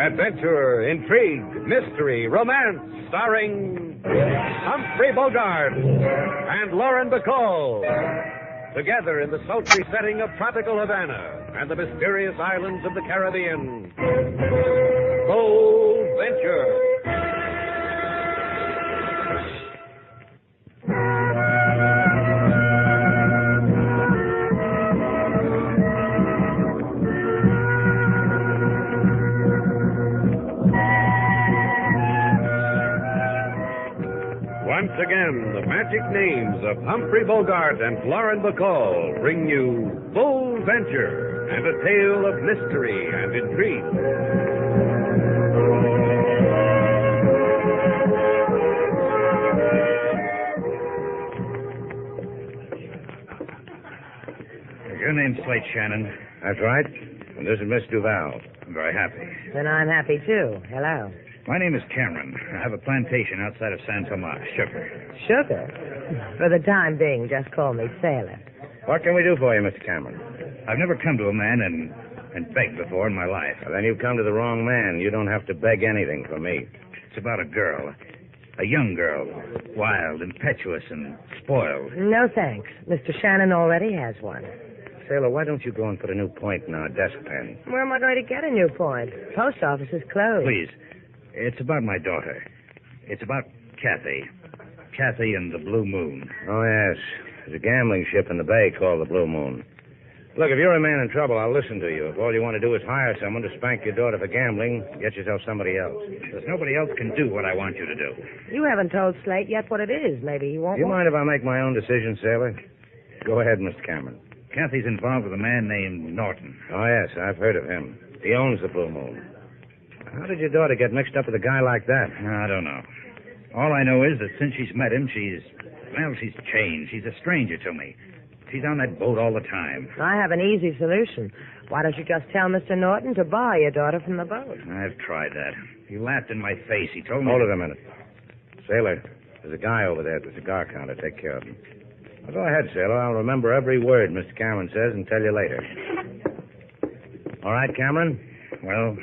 Adventure, intrigue, mystery, romance, starring Humphrey Bogart and Lauren Bacall. Together in the sultry setting of tropical Havana and the mysterious islands of the Caribbean. Bold Venture. Once again, the magic names of Humphrey Bogart and Lauren Bacall bring you Bold Venture and a tale of mystery and intrigue. Your name's Slate, Shannon. That's right. And this is Miss Duval. I'm very happy. Then I'm happy, too. Hello. My name is Cameron. I have a plantation outside of San Tomas, sugar. Sugar? For the time being, just call me Sailor. What can we do for you, Mr. Cameron? I've never come to a man and begged before in my life. Well, then you've come to the wrong man. You don't have to beg anything from me. It's about a girl. A young girl. Wild, impetuous, and spoiled. No thanks. Mr. Shannon already has one. Sailor, why don't you go and put a new point in our desk pen? Where am I going to get a new point? Post office is closed. Please. It's about my daughter. It's about Kathy. Kathy and the Blue Moon. Oh, yes. There's a gambling ship in the bay called the Blue Moon. Look, if you're a man in trouble, I'll listen to you. If all you want to do is hire someone to spank your daughter for gambling, get yourself somebody else. Because nobody else can do what I want you to do. You haven't told Slate yet what it is. Maybe he won't. Do you mind if I make my own decision, Sailor? Go ahead, Mr. Cameron. Kathy's involved with a man named Norton. Oh, yes, I've heard of him. He owns the Blue Moon. How did your daughter get mixed up with a guy like that? I don't know. All I know is that since she's met him, she's changed. She's a stranger to me. She's on that boat all the time. I have an easy solution. Why don't you just tell Mr. Norton to bar your daughter from the boat? I've tried that. He laughed in my face. He told me... Hold it a minute. Sailor, there's a guy over there at the cigar counter. Take care of him. Now, go ahead, Sailor. I'll remember every word Mr. Cameron says and tell you later. All right, Cameron? Well,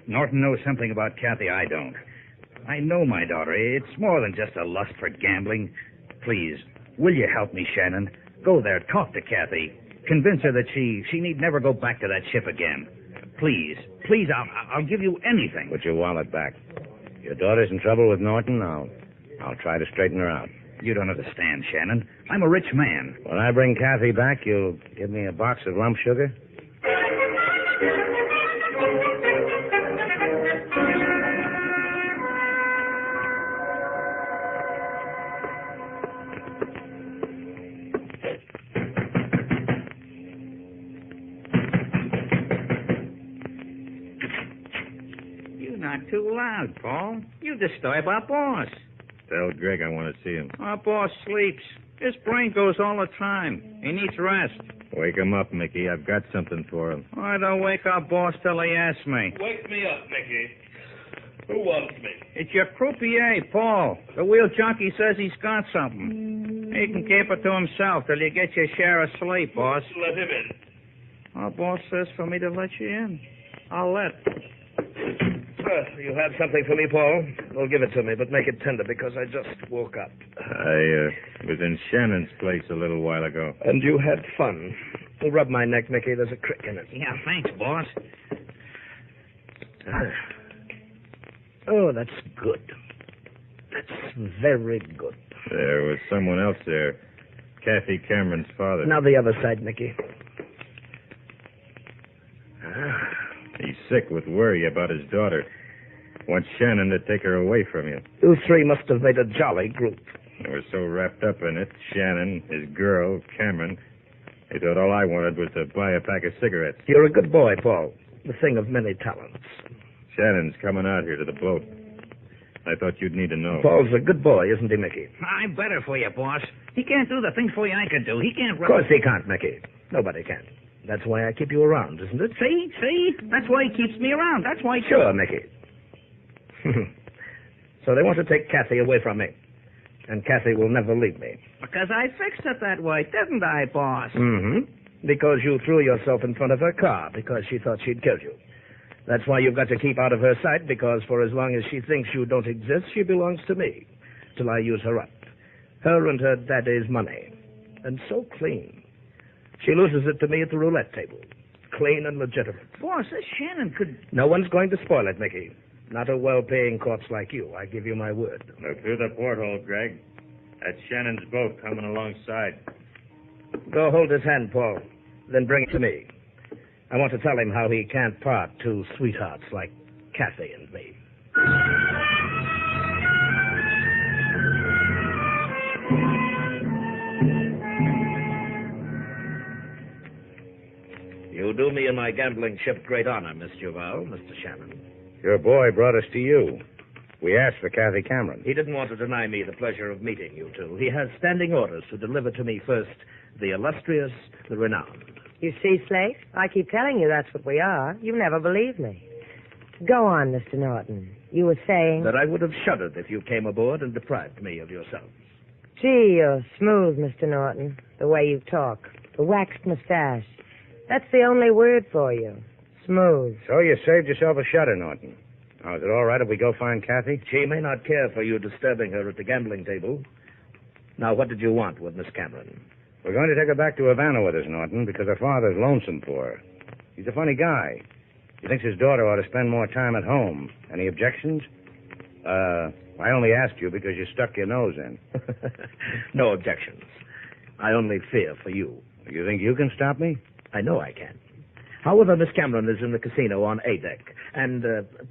Norton knows something about Kathy I don't. I know my daughter. It's more than just a lust for gambling. Please, will you help me, Shannon? Go there, talk to Kathy. Convince her that she need never go back to that ship again. Please, I'll give you anything. Put your wallet back. Your daughter's in trouble with Norton. I'll try to straighten her out. You don't understand, Shannon. I'm a rich man. When I bring Kathy back, you'll give me a box of lump sugar? You're not too loud, Paul. You disturb our boss. Tell Greg I want to see him. Our boss sleeps. His brain goes all the time. He needs rest. Wake him up, Mickey. I've got something for him. I don't wake our boss till he asks me. Wake me up, Mickey. Who wants me? It's your croupier, Paul. The wheel junkie says he's got something. He can keep it to himself till you get your share of sleep, boss. Let him in. Our boss says for me to let you in. I'll let. You have something for me, Paul? Well, give it to me, but make it tender because I just woke up. I was in Shannon's place a little while ago. And you had fun. Rub my neck, Mickey. There's a crick in it. Yeah, thanks, boss. Oh, that's good. That's very good. There was someone else there. Kathy Cameron's father. Now the other side, Mickey. He's sick with worry about his daughter. Wants Shannon to take her away from you. You three must have made a jolly group. They were so wrapped up in it, Shannon, his girl, Cameron, they thought all I wanted was to buy a pack of cigarettes. You're a good boy, Paul. The thing of many talents. Shannon's coming out here to the boat. I thought you'd need to know. Paul's a good boy, isn't he, Mickey? I'm better for you, boss. He can't do the things for you I could do. He can't... Of course he can't, Mickey. Nobody can. That's why I keep you around, isn't it? See? That's why he keeps me around. That's why... Sure, Mickey. So they want to take Kathy away from me. And Kathy will never leave me. Because I fixed it that way, didn't I, boss? Mm-hmm. Because you threw yourself in front of her car because she thought she'd killed you. That's why you've got to keep out of her sight, because for as long as she thinks you don't exist, she belongs to me, till I use her up. Her and her daddy's money. And so clean. She loses it to me at the roulette table. Clean and legitimate. Boss, this Shannon could... No one's going to spoil it, Mickey. Not a well-paying corpse like you. I give you my word. Look through the porthole, Greg. That's Shannon's boat coming alongside. Go hold his hand, Paul. Then bring it to me. I want to tell him how he can't part two sweethearts like Kathy and me. You do me and my gambling ship great honor, Miss Duval, Mr. Shannon. Your boy brought us to you. We asked for Kathy Cameron. He didn't want to deny me the pleasure of meeting you two. He has standing orders to deliver to me first the illustrious, the renowned. You see, Slate? I keep telling you that's what we are. You never believe me. Go on, Mr. Norton. You were saying... That I would have shuddered if you came aboard and deprived me of yourselves. Gee, you're smooth, Mr. Norton. The way you talk. The waxed mustache. That's the only word for you. Smooth. So you saved yourself a shudder, Norton. Now, is it all right if we go find Kathy? She may not care for you disturbing her at the gambling table. Now, what did you want with Miss Cameron? We're going to take her back to Havana with us, Norton, because her father's lonesome for her. He's a funny guy. He thinks his daughter ought to spend more time at home. Any objections? I only asked you because you stuck your nose in. No objections. I only fear for you. You think you can stop me? I know I can. However, Miss Cameron is in the casino on A deck. And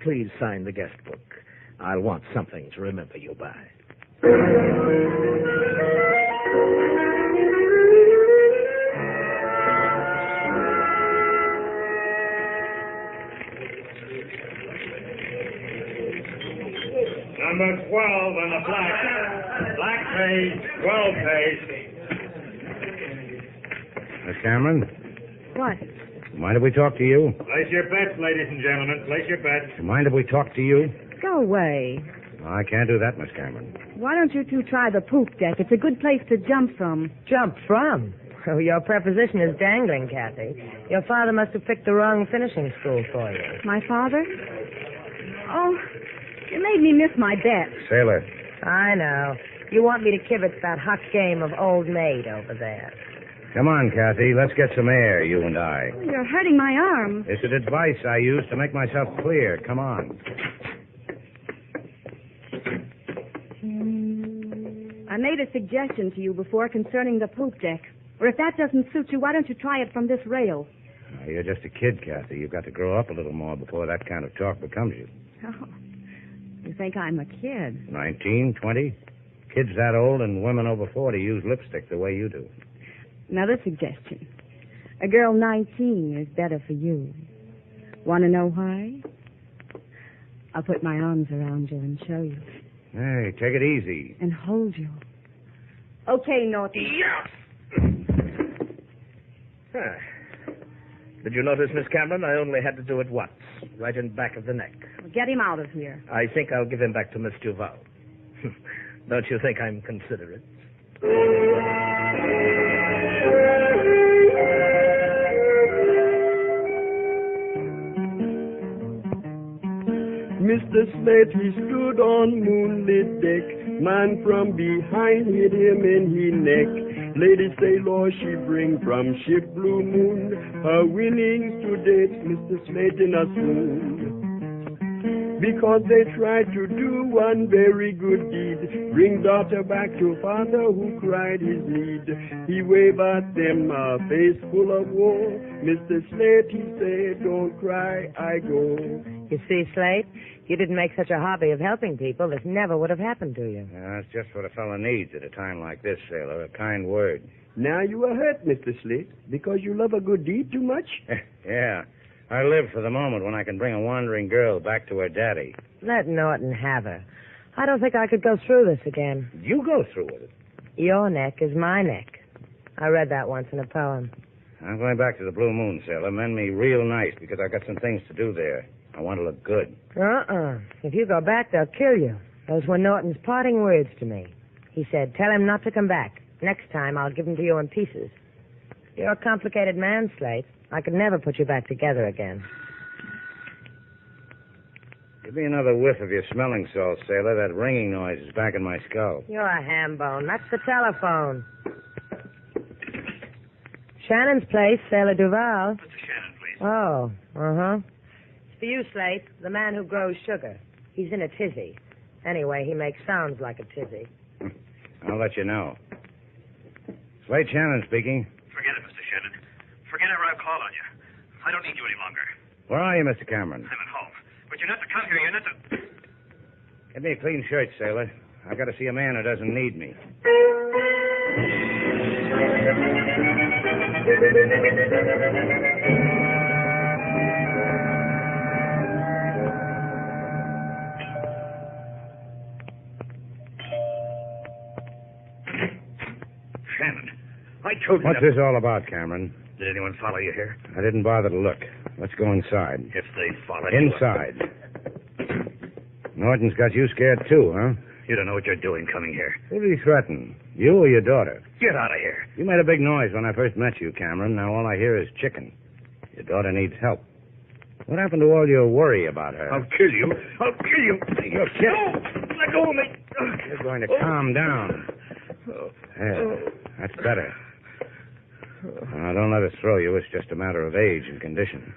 please sign the guest book. I'll want something to remember you by. Number 12 on the black. Black pays, 12 pays. Miss Cameron? What? Mind if we talk to you? Place your bets, ladies and gentlemen. Place your bets. Mind if we talk to you? Go away. I can't do that, Miss Cameron. Why don't you two try the poop deck? It's a good place to jump from. Jump from? Oh, your preposition is dangling, Kathy. Your father must have picked the wrong finishing school for you. My father? Oh, you made me miss my bet. Sailor. I know. You want me to kibitz that hot game of old maid over there. Come on, Kathy. Let's get some air, you and I. You're hurting my arm. It's an advice I use to make myself clear. Come on. I made a suggestion to you before concerning the poop deck. Or if that doesn't suit you, why don't you try it from this rail? Now, you're just a kid, Kathy. You've got to grow up a little more before that kind of talk becomes you. Oh, you think I'm a kid? 19, 20? Kids that old and women over 40 use lipstick the way you do. Another suggestion. A girl 19 is better for you. Want to know why? I'll put my arms around you and show you. Hey, take it easy. And hold you. Okay, Norton. Did you notice, Miss Cameron? I only had to do it once, right in back of the neck. Get him out of here. I think I'll give him back to Miss Duval. Don't you think I'm considerate? Mr. Slate, he stood on moonlit deck. Man from behind hit him in he neck. Lady Sailor, she bring from ship Blue Moon her winnings to date, Mr. Slate in a swoon. Because they tried to do one very good deed, bring daughter back to father who cried his need. He waved at them a face full of woe. Mr. Slate, he said, don't cry, I go. You see, Slate, if you didn't make such a hobby of helping people, this never would have happened to you. Yeah, that's just what a fellow needs at a time like this, Sailor, a kind word. Now you are hurt, Mr. Slate, because you love a good deed too much? Yeah. I live for the moment when I can bring a wandering girl back to her daddy. Let Norton have her. I don't think I could go through this again. You go through with it. Your neck is my neck. I read that once in a poem. I'm going back to the Blue Moon, Sailor. Mend me real nice because I've got some things to do there. I want to look good. If you go back, they'll kill you. Those were Norton's parting words to me. He said, tell him not to come back. Next time, I'll give him to you in pieces. You're a complicated man, Slate. I could never put you back together again. Give me another whiff of your smelling salts, sailor. That ringing noise is back in my skull. You're a ham bone. That's the telephone. Shannon's place, Sailor Duval. Mr. Shannon, please. Oh, uh-huh. It's for you, Slate, the man who grows sugar. He's in a tizzy. Anyway, he makes sounds like a tizzy. I'll let you know. Slate Shannon speaking. Forget it, Mr. Shannon. Forget ever I've called on you. I don't need you any longer. Where are you, Mr. Cameron? I'm at home. But you're not to come here. You're not to... Get me a clean shirt, sailor. I've got to see a man who doesn't need me. Shannon, I told you What's this all about, Cameron? Did anyone follow you here? I didn't bother to look. Let's go inside. If they followed you... Inside. Norton's got you scared, too, huh? You don't know what you're doing coming here. Who did he threaten? You or your daughter? Get out of here. You made a big noise when I first met you, Cameron. Now all I hear is chicken. Your daughter needs help. What happened to all your worry about her? I'll kill you. I'll kill you. You're kidding. No! Let go of me. You're going to calm down. There. That's better. Now, don't let us throw you. It's just a matter of age and condition.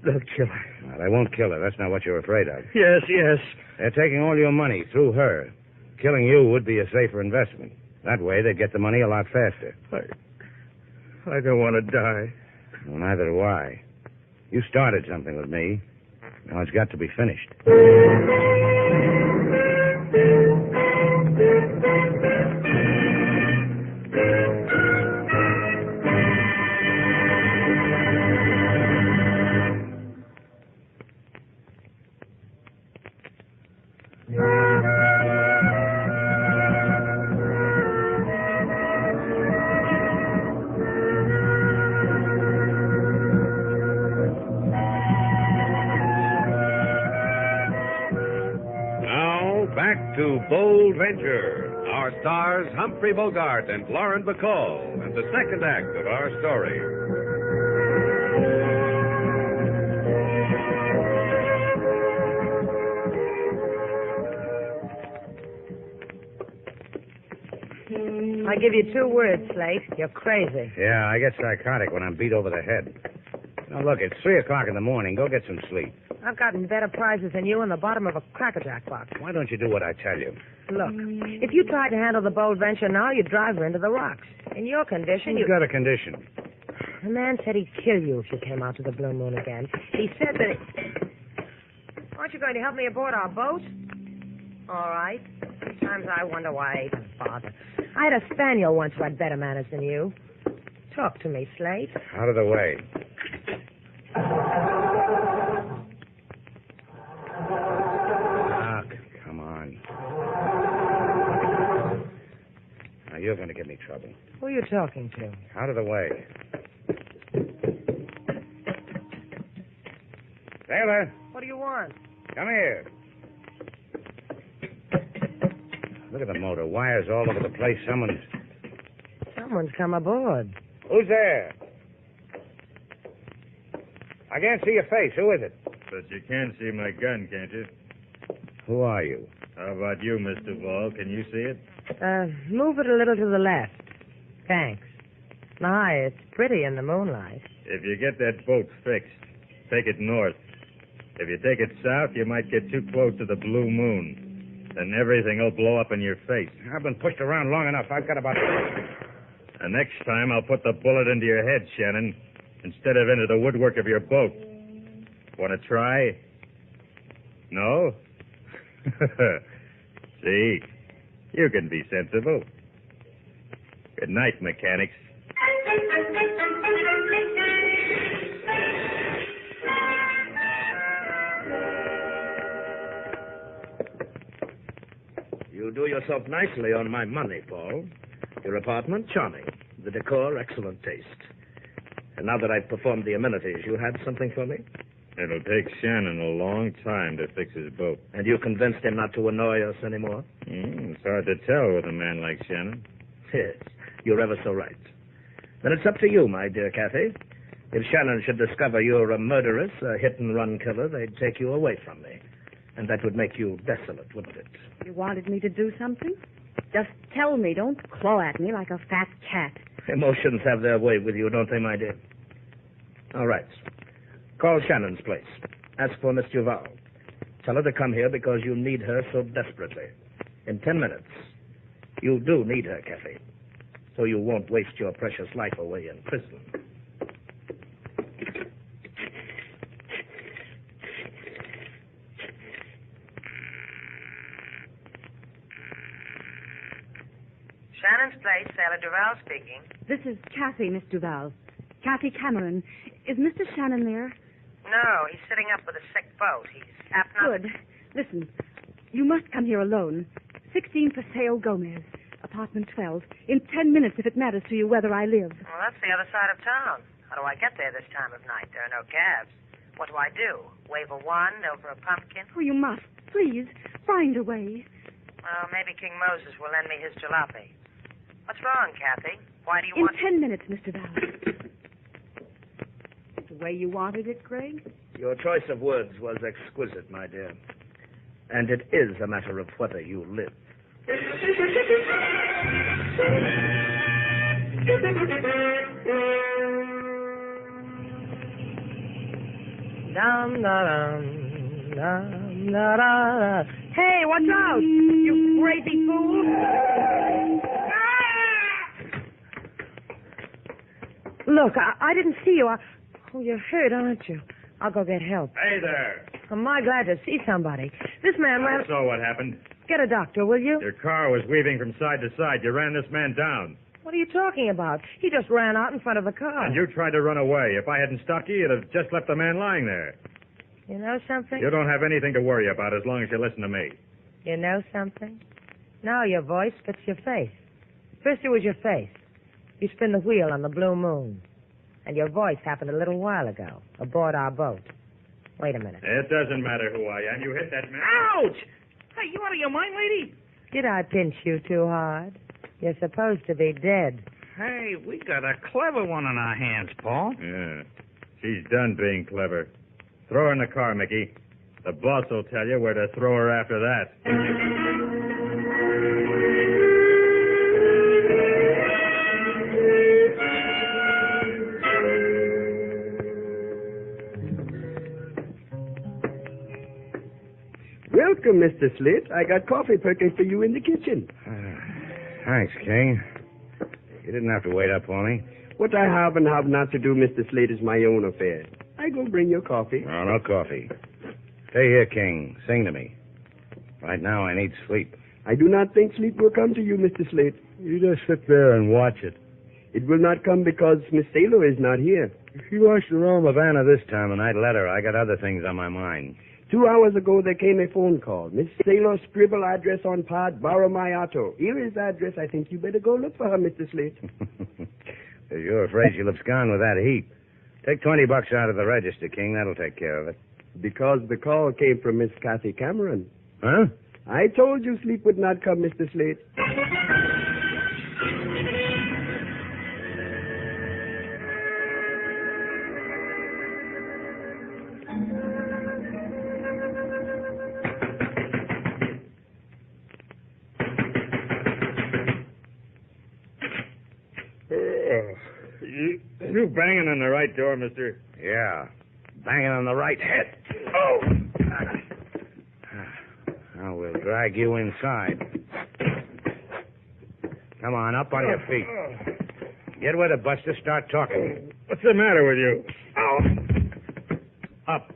They'll kill her. Now, they won't kill her. That's not what you're afraid of. Yes, yes. They're taking all your money through her. Killing you would be a safer investment. That way, they'd get the money a lot faster. I don't want to die. Well, neither do I. You started something with me. Now it's got to be finished. Back to Bold Venture. Our stars, Humphrey Bogart and Lauren Bacall, and the second act of our story. I give you 2 words, Slate. You're crazy. Yeah, I get psychotic when I'm beat over the head. Now, look, it's 3 o'clock in the morning. Go get some sleep. I've gotten better prizes than you in the bottom of a Cracker Jack box. Why don't you do what I tell you? Look, if you tried to handle the Bold Venture now, you'd drive her into the rocks. In your condition, Who's got a condition? The man said he'd kill you if you came out to the Blue Moon again. He said that... Aren't you going to help me aboard our boat? All right. Sometimes I wonder why I even bother. I had a spaniel once who had better manners than you. Talk to me, Slate. Out of the way. Come on. Now, you're going to give me trouble. Who are you talking to? Out of the way. Sailor, What do you want? come here. Look at the motor. Wires all over the place. Someone's come aboard. Who's there? I can't see your face. Who is it? But you can see my gun, can't you? Who are you? How about you, Mr. Ball? Can you see it? Move it a little to the left. Thanks. My, it's pretty in the moonlight. If you get that boat fixed, take it north. If you take it south, you might get too close to the Blue Moon. Then everything will blow up in your face. I've been pushed around long enough. I've got about... And next time, I'll put the bullet into your head, Shannon, instead of into the woodwork of your boat. Want to try? No? See? You can be sensible. Good night, mechanics. You do yourself nicely on my money, Paul. Your apartment, charming. The decor, excellent taste. And now that I've performed the amenities, you had something for me? It'll take Shannon a long time to fix his boat. And you convinced him not to annoy us anymore? It's hard to tell with a man like Shannon. Yes, you're ever so right. Then it's up to you, my dear Kathy. If Shannon should discover you're a murderess, a hit-and-run killer, they'd take you away from me. And that would make you desolate, wouldn't it? You wanted me to do something? Just tell me. Don't claw at me like a fat cat. Emotions have their way with you, don't they, my dear? All right. Call Shannon's place. Ask for Miss Duval. Tell her to come here because you need her so desperately. In 10 minutes. You do need her, Kathy. So you won't waste your precious life away in prison. Shannon's place, Sailor Duval speaking. This is Kathy, Miss Duval. Kathy Cameron. Is Mr. Shannon there? No, he's sitting up with a sick boat. He's apnea. Good. Listen, you must come here alone. 16 Paseo Gomez, apartment 12. In 10 minutes, if it matters to you whether I live. Well, that's the other side of town. How do I get there this time of night? There are no cabs. What do I do? Wave a wand over a pumpkin? Oh, you must. Please, find a way. Well, maybe King Moses will lend me his jalopy. What's wrong, Kathy? Why do you In want... 10 minutes, Mr. Val. The way you wanted it, Greg? Your choice of words was exquisite, my dear. And it is a matter of whether you live. Dum da dum dum da da. Hey, watch out! You crazy fool! Look, I didn't see you. Oh, you're hurt, aren't you? I'll go get help. Hey there. I'm my glad to see somebody. This man ran... I saw what happened. Get a doctor, will you? Your car was weaving from side to side. You ran this man down. What are you talking about? He just ran out in front of the car. And you tried to run away. If I hadn't stopped you, you'd have just left the man lying there. You know something? You don't have anything to worry about as long as you listen to me. You know something? Now your voice fits your face. First it was your face. You spin the wheel on the blue moon. And your voice happened a little while ago, aboard our boat. Wait a minute. It doesn't matter who I am. You hit that man. Ouch! Hey, you out of your mind, lady? Did I pinch you too hard? You're supposed to be dead. Hey, we got a clever one on our hands, Paul. Yeah. She's done being clever. Throw her in the car, Mickey. The boss will tell you where to throw her after that. Welcome, Mr. Slate. I got coffee perking for you in the kitchen. Thanks, King. You didn't have to wait up for me. What I have and have not to do, Mr. Slate, is my own affair. I go bring your coffee. Oh, no coffee. Stay here, King. Sing to me. Right now, I need sleep. I do not think sleep will come to you, Mr. Slate. You just sit there and watch it. It will not come because Miss Sailor is not here. If she wants to roam Havana this time of night, let her. I got other things on my mind. 2 hours ago, there came a phone call. Miss Sailor scribble address on pad, borrow my auto. Here is the address. I think you better go look for her, Mr. Slate. If you're afraid she'll abscond with that heap. Take $20 out of the register, King. That'll take care of it. Because the call came from Miss Kathy Cameron. Huh? I told you sleep would not come, Mr. Slate. You banging on the right door, mister. Yeah. Banging on the right head. Oh! Now we'll drag you inside. Come on, up on your feet. Get with it, Buster. Start talking. What's the matter with you? Up.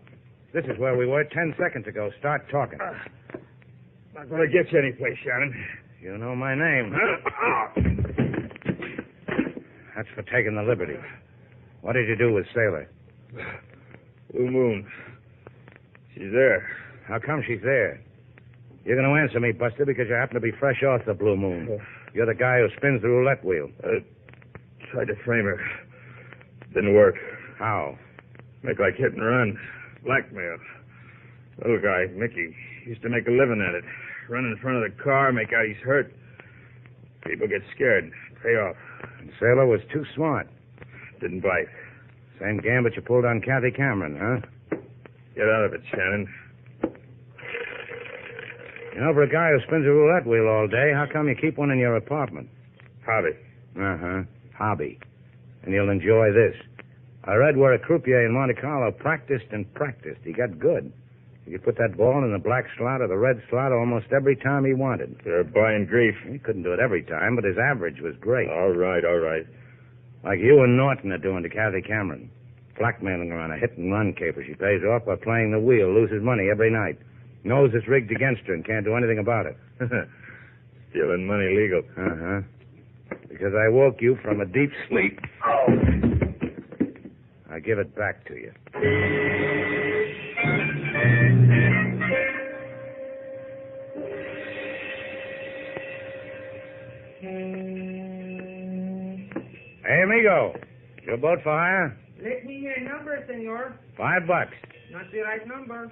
This is where we were 10 seconds ago. Start talking. Not going to get you anyplace, Shannon. You know my name. That's for taking the liberty. What did you do with Sailor? Blue Moon. She's there. How come she's there? You're going to answer me, Buster, because you happen to be fresh off the Blue Moon. You're the guy who spins the roulette wheel. Tried to frame her. Didn't work. How? Make like hit and run. Blackmail. Little guy, Mickey, used to make a living at it. Run in front of the car, make out he's hurt. People get scared. Pay off. And Sailor was too smart. Didn't bite. Same gambit you pulled on Kathy Cameron, huh? Get out of it, Shannon. You know, for a guy who spins a roulette wheel all day, how come you keep one in your apartment? Hobby. Uh-huh. Hobby. And you'll enjoy this. I read where a croupier in Monte Carlo practiced and practiced. He got good. He could put that ball in the black slot or the red slot almost every time he wanted. You're buying grief. He couldn't do it every time, but his average was great. All right. Like you and Norton are doing to Kathy Cameron. Blackmailing her on a hit-and-run caper. She pays off by playing the wheel, loses money every night. Knows it's rigged against her and can't do anything about it. Stealing money legal. Uh-huh. Because I woke you from a deep sleep. Oh! I give it back to you. Hey, amigo. Your boat for hire? Let me hear number, senor. $5. Not the right number.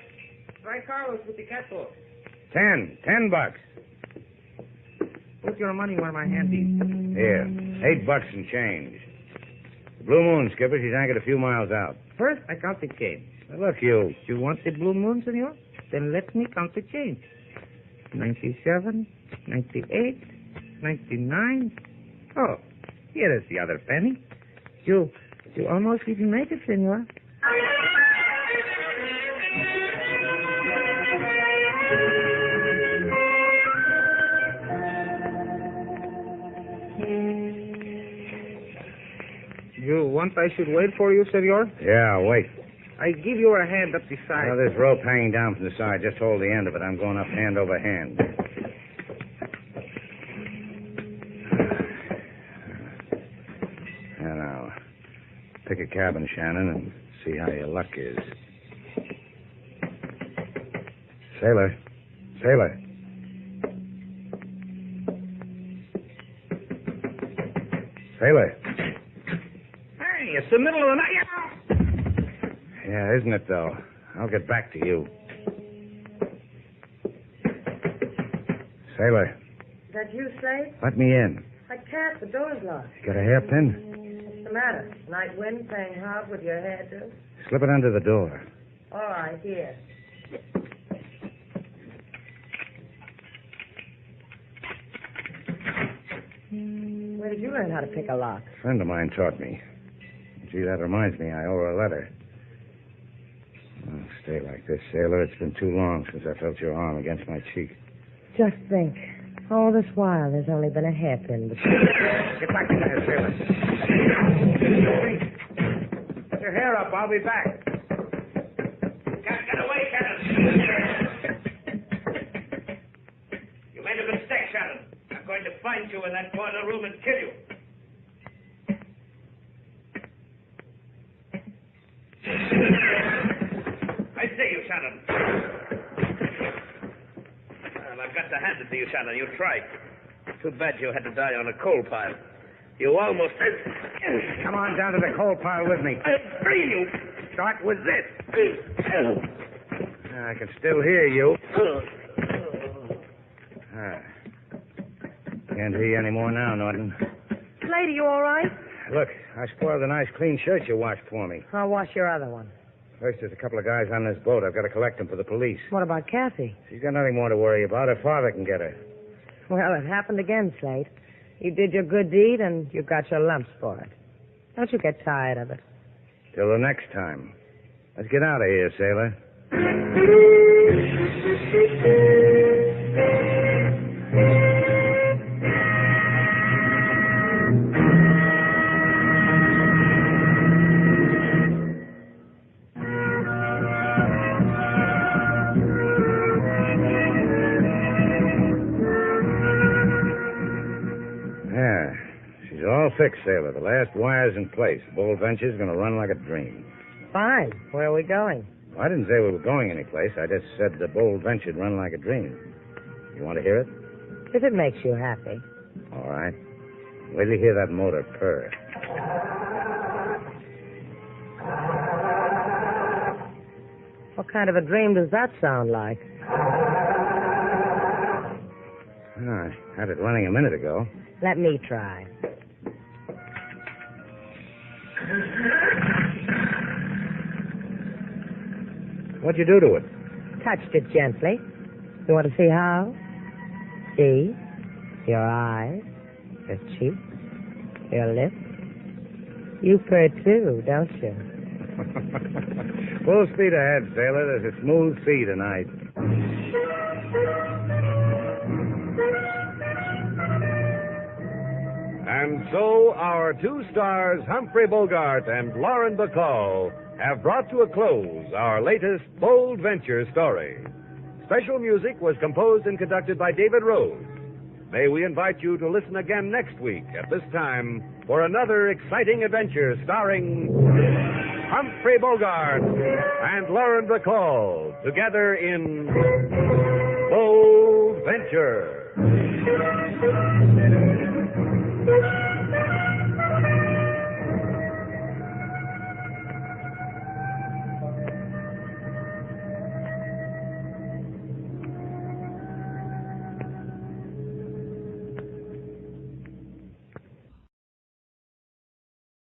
Try Carlos with the catboat. $10. Put your money where my hand is. Here, $8 and change. The Blue Moon, Skipper. She's anchored a few miles out. First, I count the change. Now, look, you. You want the Blue Moon, senor? Then let me count the change. 97, 98, 99. Oh, here is the other penny. You almost didn't make it, senor. You want I should wait for you, senor? Yeah, wait. I give you a hand up the side. Now, there's rope hanging down from the side. Just hold the end of it. I'm going up hand over hand. Now, pick a cabin, Shannon, and see how your luck is. Sailor. Hey, it's the middle of the night. Yeah, isn't it, though? I'll get back to you. Sailor, That you, Slade? let me in. I can't. The door's locked. You got a hairpin? What's the matter? Night wind playing hard with your hair, too? Slip it under the door. All right, here. Where did you learn how to pick a lock? A friend of mine taught me. Gee, that reminds me, I owe her a letter. Oh, stay like this, sailor. It's been too long since I felt your arm against my cheek. Just think. All this while, there's only been a hairpin between. Get back in there, sailor. Put your hair up. I'll be back. Get away, Shannon. You made a mistake, Shannon. I'm going to find you in that corner room and kill you. I see you, Shannon. Well, I've got to hand it to you, Shannon. You tried. Too bad you had to die on a coal pile. You almost... Come on down to the coal pile with me. I'll free you. Start with this. I can still hear you. Can't hear you anymore now, Norton. Lady, you all right? Look, I spoiled a nice clean shirt you washed for me. I'll wash your other one. First, there's a couple of guys on this boat. I've got to collect them for the police. What about Kathy? She's got nothing more to worry about. Her father can get her. Well, it happened again, Slade. You did your good deed, and you got your lumps for it. Don't you get tired of it. Till the next time. Let's get out of here, sailor. All fixed, sailor. The last wire's in place. The Bold Venture's going to run like a dream. Fine. Where are we going? Well, I didn't say we were going anyplace. I just said the Bold Venture'd run like a dream. You want to hear it? If it makes you happy. All right. Wait till you hear that motor purr. What kind of a dream does that sound like? I had it running a minute ago. Let me try. What'd you do to it? Touched it gently. You want to see how? See? Your eyes, your cheeks, your lips. You purr too, don't you? Full speed ahead, sailor. There's a smooth sea tonight. And so our two stars, Humphrey Bogart and Lauren Bacall, have brought to a close our latest bold venture story. Special music was composed and conducted by David Rose. May we invite you to listen again next week at this time for another exciting adventure starring Humphrey Bogart and Lauren Bacall together in Bold Venture.